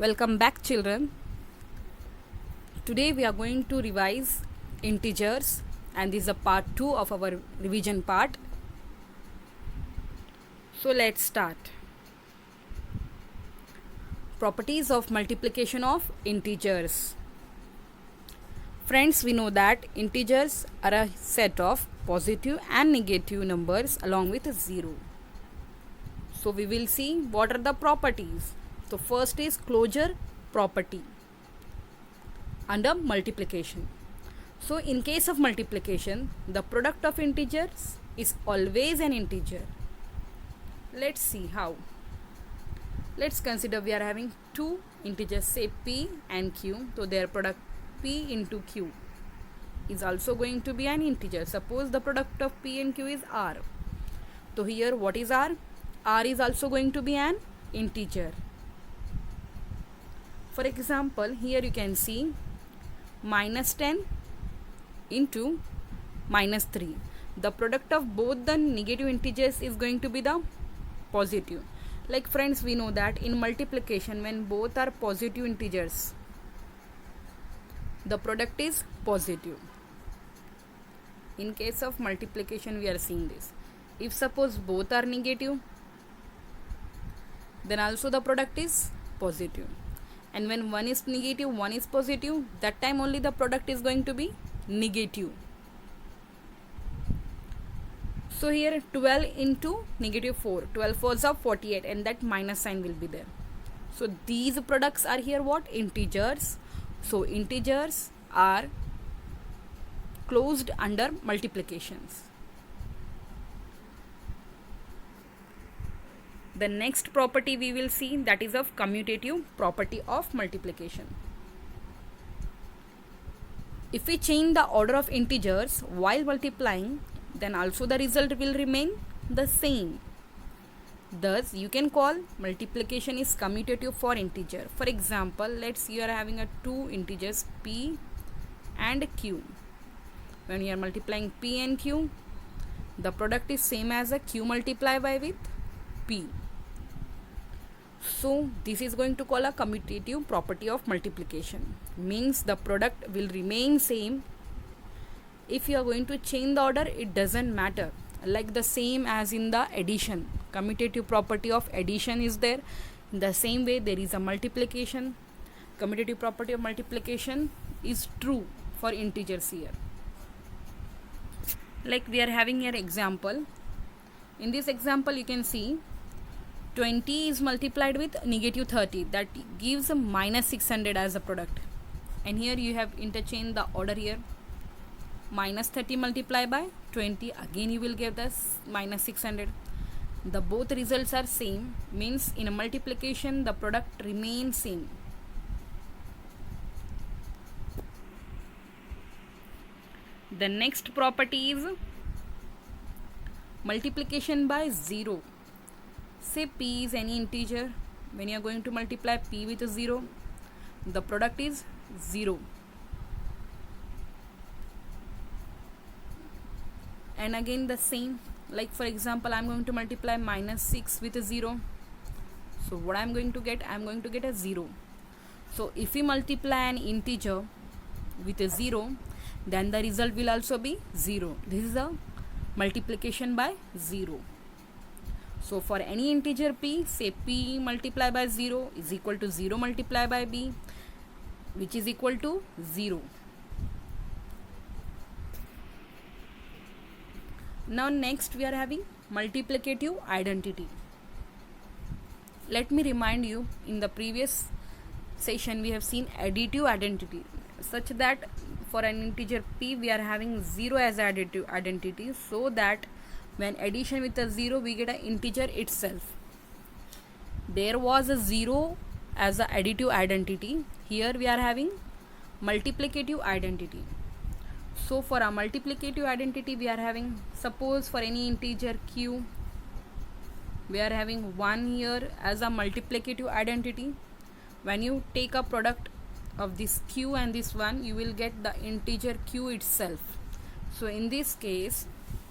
Welcome back, children. Today we are going to revise integers, and this is a part 2 of our revision part. So let's start. Properties of multiplication of integers. Friends, we know that integers are a set of positive and negative numbers along with a 0. So we will see what are the properties. So first is closure property under multiplication. So in case of multiplication, the product of integers is always an integer. Let's see how. Let's consider we are having two integers, say p and q. So their product p into q is also going to be an integer. Suppose the product of p and q is r. So here what is r? R is also going to be an integer. For example, here you can see minus 10 into minus 3. The product of both the negative integers is going to be the positive. Like friends, we know that in multiplication, when both are positive integers, the product is positive. In case of multiplication, we are seeing this. If suppose both are negative, then also the product is positive. And when one is negative, one is positive, that time only the product is going to be negative. So here 12 into negative 4, 12 fours are 48, and that minus sign will be there. So these products are here what? Integers. So integers are closed under multiplications. The next property we will see, that is of commutative property of multiplication. If we change the order of integers while multiplying, then also the result will remain the same. Thus, you can call multiplication is commutative for integer. For example, let's say you are having a two integers p and q. When you are multiplying p and q, the product is same as a q multiplied by with p. So this is going to call a commutative property of multiplication. Means the product will remain same. If you are going to change the order, it doesn't matter. Like the same as in the addition. Commutative property of addition is there. In the same way, there is a multiplication. Commutative property of multiplication is true for integers here. Like we are having here example. In this example, you can see 20 is multiplied with negative 30. That gives a minus 600 as a product. And here you have interchanged the order here. Minus 30 multiplied by 20, again you will get this minus 600. The both results are same, means in a multiplication the product remains same. The next property is multiplication by 0. Say p is any integer. When you are going to multiply p with a 0, the product is 0. And again the same, like for example, I am going to multiply minus 6 with a 0. So what I am going to get? I am going to get a 0. So if we multiply an integer with a 0, then the result will also be 0. This is a multiplication by 0. So for any integer p, say p multiplied by 0 is equal to 0 multiplied by b, which is equal to 0. Now next we are having multiplicative identity. Let me remind you, in the previous session we have seen additive identity, such that for an integer p we are having 0 as additive identity, so that when addition with a 0 we get an integer itself. There was a 0 as a additive identity. Here we are having multiplicative identity. So for a multiplicative identity we are having, suppose for any integer q, we are having 1 here as a multiplicative identity. When you take a product of this q and this 1, you will get the integer q itself. So in this case,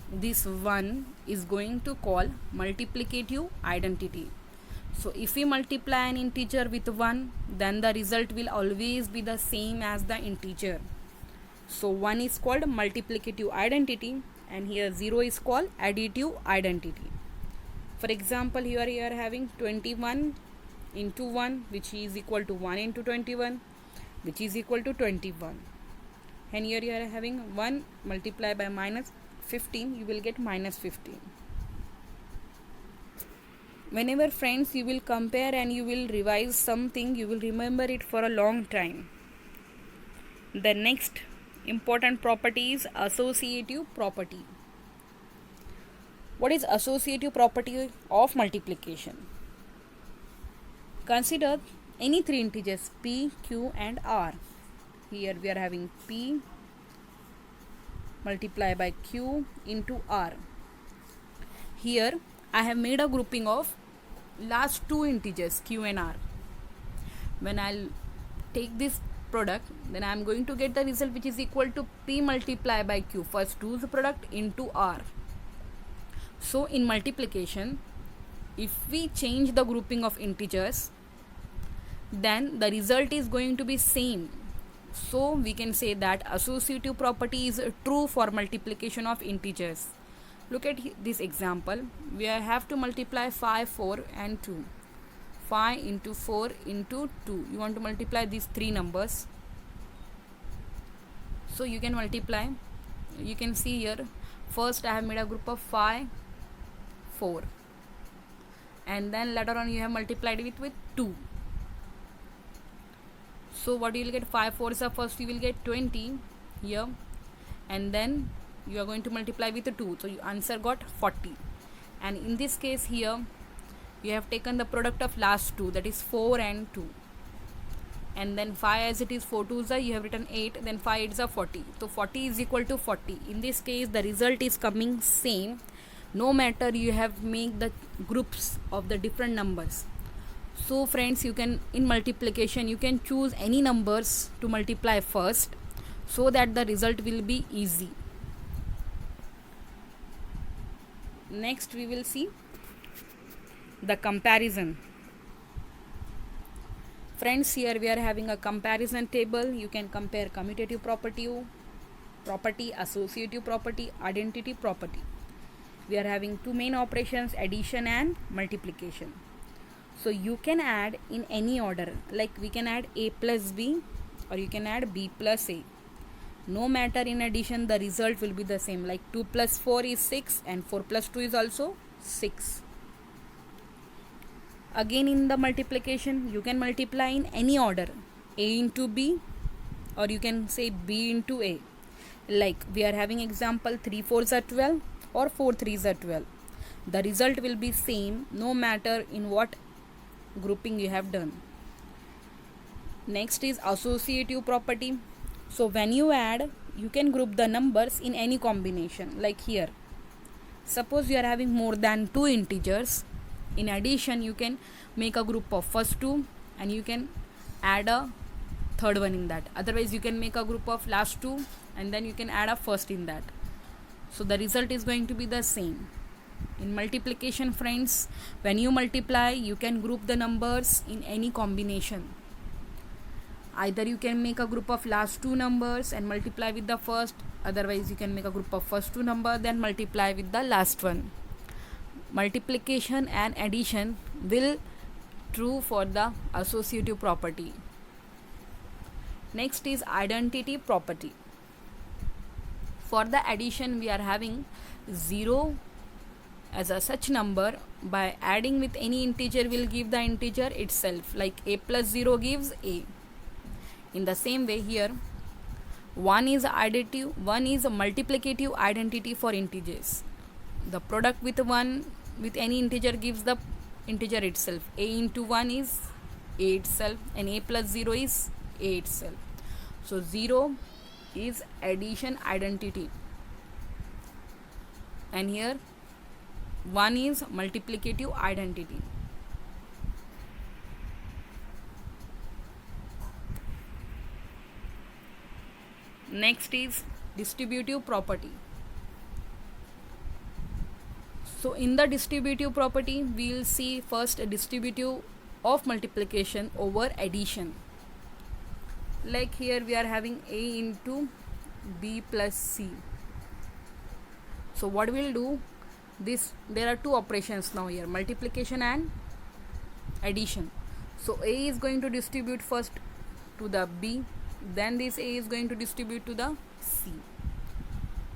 this 1 is going to call multiplicative identity. So if we multiply an integer with 1, then the result will always be the same as the integer. So 1 is called multiplicative identity, and here 0 is called additive identity. For example, here you are having 21 into 1, which is equal to 1 into 21, which is equal to 21. And here you are having 1 multiplied by minus 15, you will get minus 15. Whenever friends you will compare and you will revise something, you will remember it for a long time. The next important property is associative property. What is associative property of multiplication? Consider any three integers p, q and r. Here we are having p multiplied by q into r. Here I have made a grouping of last two integers q and r. When I'll take this product, then I am going to get the result which is equal to p multiplied by q, first 2's product into r. So in multiplication, if we change the grouping of integers, then the result is going to be same. So we can say that associative property is true for multiplication of integers. Look at this example. We have to multiply 5, 4 and 2. 5 into 4 into 2. You want to multiply these three numbers. So you can multiply. You can see here, first I have made a group of 5, 4. And then later on you have multiplied it with 2. So what you will get? 5 4 is the first, you will get 20 here. And then you are going to multiply with 2. So your answer got 40. And in this case here, you have taken the product of last two, that is 4 and 2. And then 5 as it is 4 2s are, you have written 8, then 5 8s are 40. So 40 is equal to 40. In this case, the result is coming same, no matter you have made the groups of the different numbers. So friends, you can, in multiplication, you can choose any numbers to multiply first, so that the result will be easy. Next we will see the comparison. Friends, here we are having a comparison table. You can compare commutative property, associative property, identity property. We are having two main operations, addition and multiplication. So you can add in any order, like we can add a plus b or you can add b plus a. No matter in addition, the result will be the same, like 2 plus 4 is 6 and 4 plus 2 is also 6. Again in the multiplication, you can multiply in any order, a into b or you can say b into a. Like we are having example 3 4s are 12 or 4 3s are 12. The result will be same no matter in what grouping you have done. Next is associative property. So when you add, you can group the numbers in any combination. Like here, suppose you are having more than two integers. In addition, you can make a group of first two and you can add a third one in that. Otherwise, you can make a group of last two and then you can add a first in that. So the result is going to be the same. In multiplication, friends, when you multiply, you can group the numbers in any combination. Either you can make a group of last two numbers and multiply with the first. Otherwise, you can make a group of first two numbers then multiply with the last one. Multiplication and addition will true for the associative property. Next is identity property. For the addition, we are having 0 as a such number. By adding with any integer will give the integer itself, like a plus 0 gives a. In the same way here, 1 is additive, 1 is a multiplicative identity for integers. The product with 1 with any integer gives the integer itself. A into 1 is a itself and a plus 0 is a itself. So 0 is addition identity and here 1 is multiplicative identity. Next is distributive property. So in the distributive property, we will see first a distributive of multiplication over addition. Like here we are having a into b plus c. So what we'll do, this there are two operations now here, multiplication and addition. So a is going to distribute first to the b, then this a is going to distribute to the c.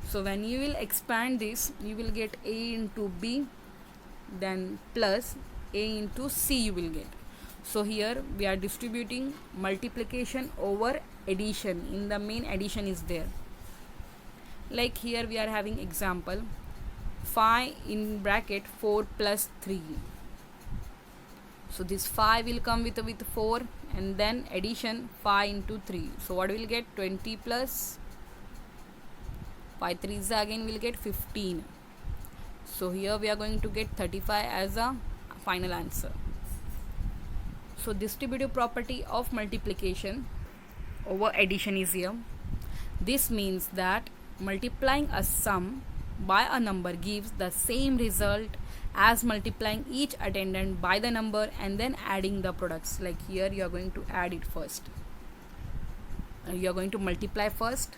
So when you will expand this, you will get a into b, then plus a into c you will get. So here we are distributing multiplication over addition. In the main, addition is there. Like here we are having example 5 in bracket 4 plus 3. So this 5 will come with 4, and then addition 5 into 3. So what will get 20 plus 5 3s again will get 15. So here we are going to get 35 as a final answer. So distributive property of multiplication over addition is here. This means that multiplying a sum by a number gives the same result as multiplying each attendant by the number and then adding the products. Like here you are going to add it first. You are going to multiply first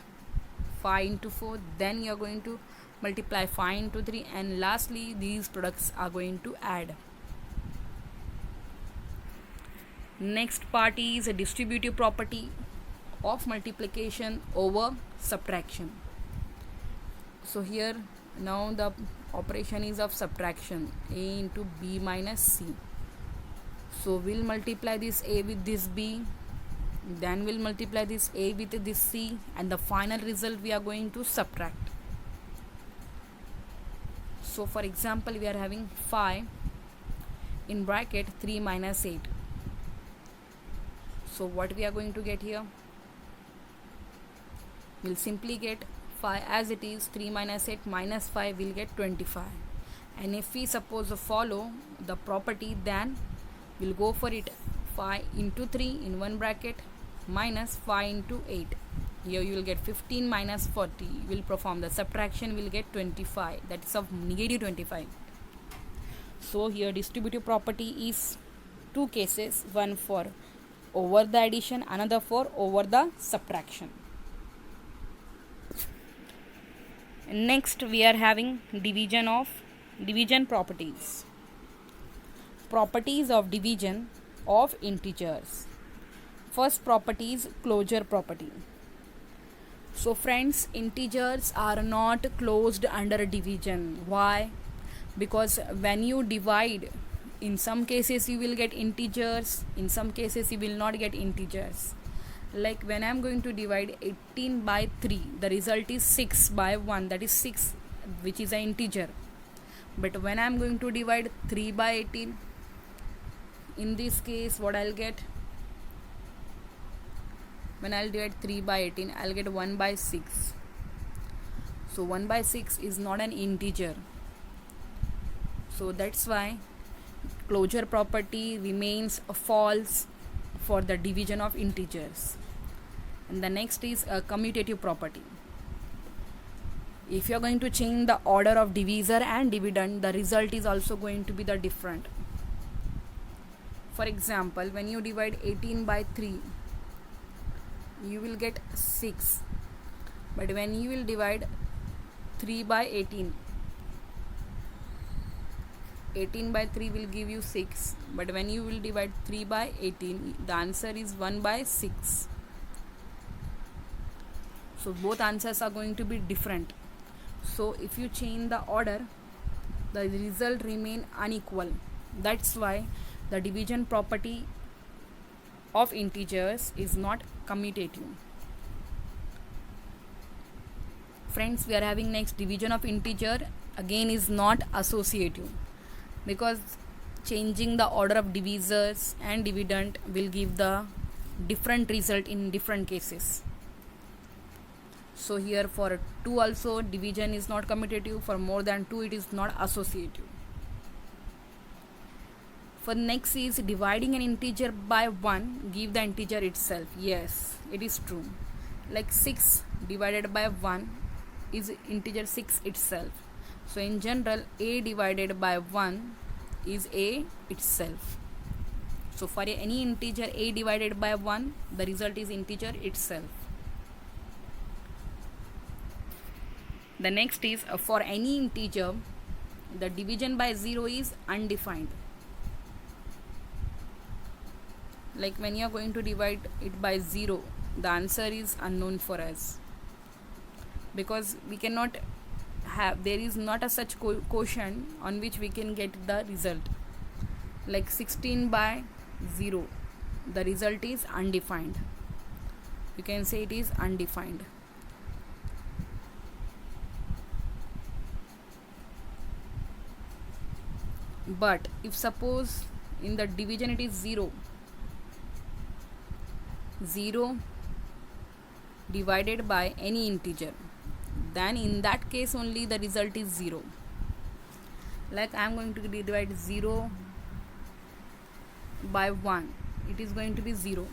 5 into 4, then you are going to multiply 5 into 3, and lastly these products are going to add. Next part is a distributive property of multiplication over subtraction. So here now the operation is of subtraction, a into b minus c. So we'll multiply this a with this b, then we'll multiply this a with this c, and the final result we are going to subtract. So for example, we are having 5 in bracket 3 minus 8. So what we are going to get here, we'll simply get 5 as it is. 3 minus 8 minus 5 will get 25. And if we suppose follow the property, then we'll go for it 5 into 3 in one bracket minus 5 into 8. Here you will get 15 minus 40. We'll perform the subtraction, will get 25. That is of negative 25. So here distributive property is two cases, one for over the addition, another for over the subtraction. Next we are having division properties. Properties of division of integers. First property is closure property. So friends, integers are not closed under division. Why? Because when you divide, in some cases you will get integers, in some cases you will not get integers. Like when I am going to divide 18 by 3, the result is 6 by 1, that is 6, which is an integer. But when I am going to divide 3 by 18, in this case what I'll get, when I'll divide 3 by 18, I'll get 1 by 6. So 1 by 6 is not an integer. So that's why closure property remains false for the division of integers. And the next is a commutative property. If you are going to change the order of divisor and dividend, the result is also going to be the different. For example, when you divide 18 by 3, you will get 6. But when you will divide 3 by 18, 18 by 3 will give you 6. But when you will divide 3 by 18, the answer is 1 by 6. So both answers are going to be different. So if you change the order, the result remain unequal. That's why the division property of integers is not commutative. Friends, we are having next division of integer, again is not associative, because changing the order of divisors and dividend will give the different result in different cases. So here for 2 also division is not commutative, for more than 2 it is not associative. For next is dividing an integer by 1 give the integer itself. Yes, it is true. Like 6 divided by 1 is integer 6 itself. So in general, a divided by 1 is a itself. So for any integer a divided by 1, the result is integer itself. The next is for any integer, the division by 0 is undefined. Like when you are going to divide it by 0, the answer is unknown for us, because we cannot have, there is not a such quotient on which we can get the result. Like 16 by 0, the result is undefined. You can say it is undefined. But if suppose in the division it is 0 divided by any integer, then in that case only the result is 0. Like I am going to divide 0 by 1, it is going to be 0.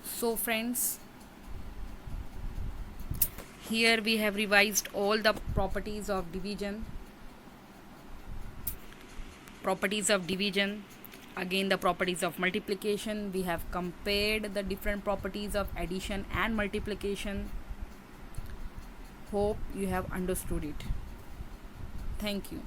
So friends, here we have revised all the properties of division. Again, the properties of multiplication. We have compared the different properties of addition and multiplication. Hope you have understood it. Thank you.